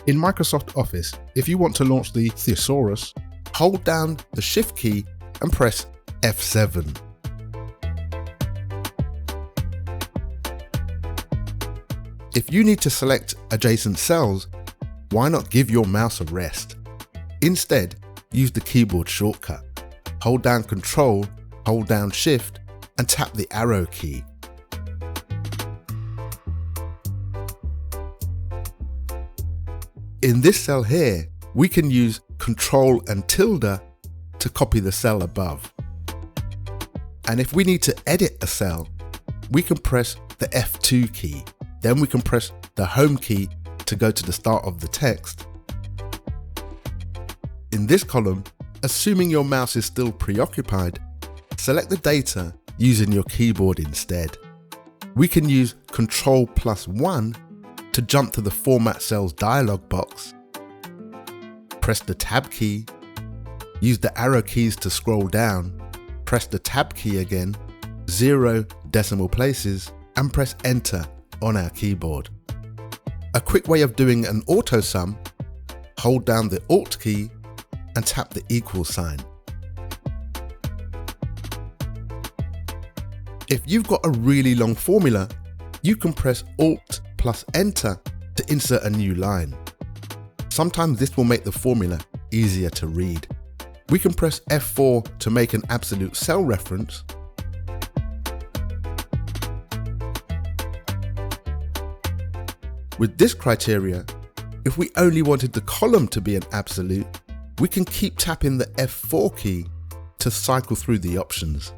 In Microsoft Office, if you want to launch the thesaurus, hold down the Shift key and press F7. If you need to select adjacent cells, why not give your mouse a rest? Instead, use the keyboard shortcut. Hold down Control, hold down Shift, and tap the arrow key. In this cell here, we can use Control and tilde to copy the cell above. And if we need to edit a cell, we can press the F2 key. Then we can press the Home key to go to the start of the text. In this column, assuming your mouse is still preoccupied, select the data using your keyboard instead. We can use Ctrl+1 to jump to the Format Cells dialog box. Press the Tab key, use the arrow keys to scroll down, press the Tab key again, 0 decimal places, and press Enter on our keyboard. A quick way of doing an auto sum, hold down the Alt key and tap the equal sign. If you've got a really long formula, you can press Alt plus Enter to insert a new line. Sometimes this will make the formula easier to read. We can press F4 to make an absolute cell reference. With this criteria, if we only wanted the column to be an absolute, we can keep tapping the F4 key to cycle through the options.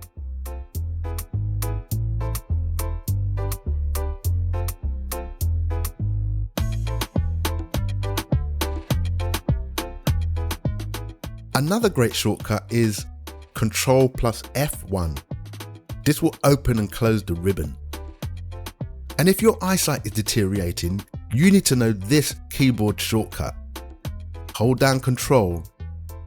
Another great shortcut is Ctrl+F1. This will open and close the ribbon. And if your eyesight is deteriorating, you need to know this keyboard shortcut. Hold down Control,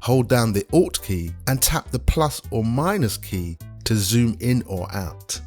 hold down the Alt key and tap the plus or minus key to zoom in or out.